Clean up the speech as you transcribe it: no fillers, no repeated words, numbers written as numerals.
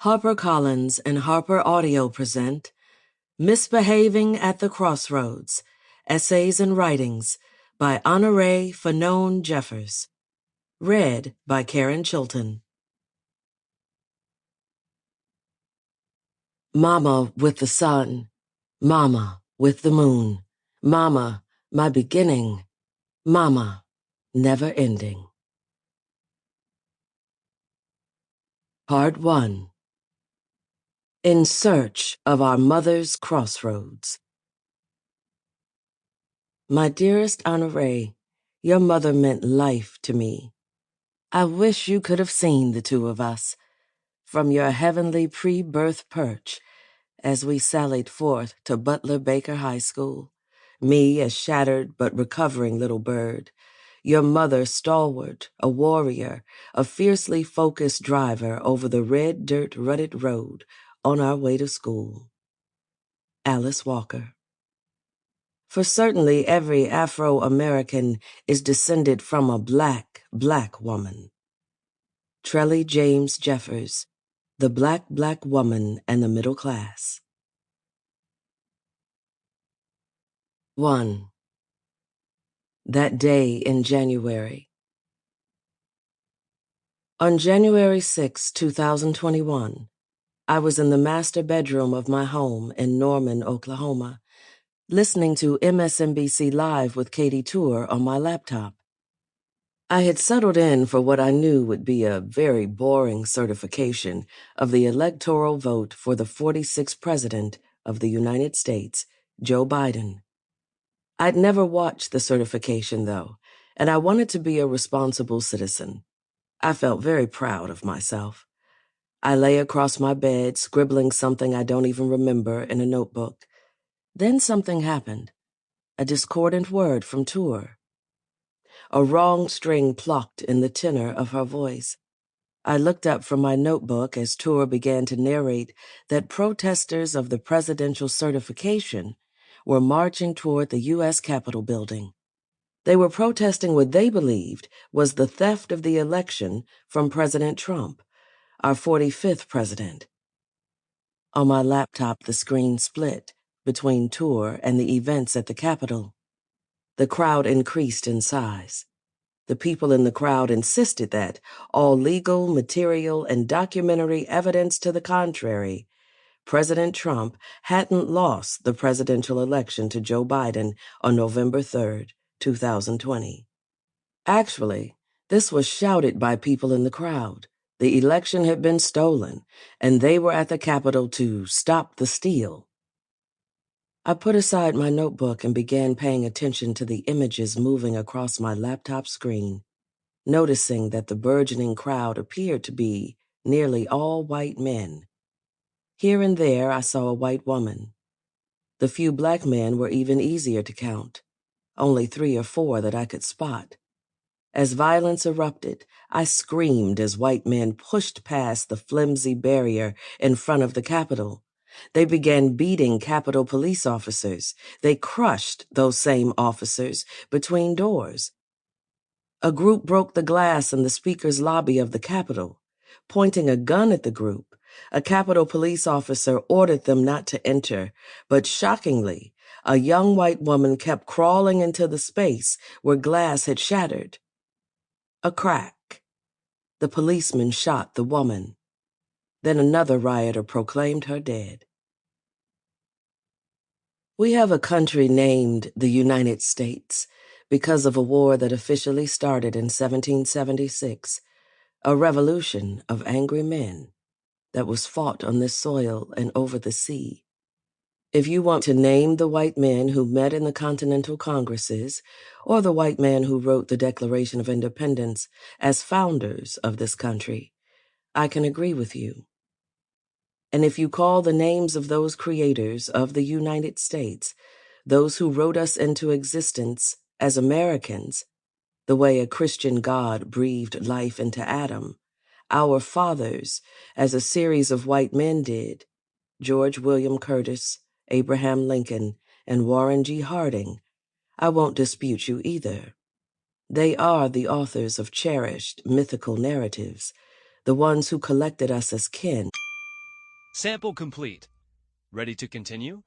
HarperCollins and HarperAudio present Misbehaving at the Crossroads, Essays and Writings by Honorée Fanonne Jeffers. Read by Karen Chilton. Mama with the sun, Mama with the moon, Mama, my beginning, Mama, never ending. Part 1. In Search of Our Mother's Crossroads. My dearest Honorée, your mother meant life to me. I wish you could have seen the two of us from your heavenly pre-birth perch as we sallied forth to Butler Baker High School, me a shattered but recovering little bird, your mother stalwart, a warrior, a fiercely focused driver over the red dirt rutted road on our way to school. Alice Walker. For certainly every Afro-American is descended from a black woman. Trellie James Jeffers, The Black Woman and the Middle Class. 1. That day in January. On January 6, 2021, I was in the master bedroom of my home in Norman, Oklahoma, listening to MSNBC Live with Katie Tour on my laptop. I had settled in for what I knew would be a very boring certification of the electoral vote for the 46th President of the United States, Joe Biden. I'd never watched the certification, though, and I wanted to be a responsible citizen. I felt very proud of myself. I lay across my bed, scribbling something I don't even remember in a notebook. Then something happened. A discordant word from Tour. A wrong string plucked in the tenor of her voice. I looked up from my notebook as Tour began to narrate that protesters of the presidential certification were marching toward the U.S. Capitol building. They were protesting what they believed was the theft of the election from President Trump, our 45th president. On my laptop, the screen split between Tour and the events at the Capitol. The crowd increased in size. The people in the crowd insisted that all legal, material, and documentary evidence to the contrary, President Trump hadn't lost the presidential election to Joe Biden on November 3rd, 2020. Actually, this was shouted by people in the crowd. The election had been stolen, and they were at the Capitol to stop the steal. I put aside my notebook and began paying attention to the images moving across my laptop screen, noticing that the burgeoning crowd appeared to be nearly all white men. Here and there, I saw a white woman. The few black men were even easier to count, only 3 or 4 that I could spot. As violence erupted, I screamed as white men pushed past the flimsy barrier in front of the Capitol. They began beating Capitol police officers. They crushed those same officers between doors. A group broke the glass in the speaker's lobby of the Capitol. Pointing a gun at the group, a Capitol police officer ordered them not to enter, but shockingly, a young white woman kept crawling into the space where glass had shattered. A crack. The policeman shot the woman. Then another rioter proclaimed her dead. We have a country named the United States because of a war that officially started in 1776, a revolution of angry men that was fought on this soil and over the sea. If you want to name the white men who met in the Continental Congresses, or the white man who wrote the Declaration of Independence as founders of this country, I can agree with you. And if you call the names of those creators of the United States, those who wrote us into existence as Americans, the way a Christian God breathed life into Adam, our fathers, as a series of white men did, George William Curtis, Abraham Lincoln, and Warren G. Harding, I won't dispute you either. They are the authors of cherished mythical narratives, the ones who collected us as kin. Sample complete. Ready to continue?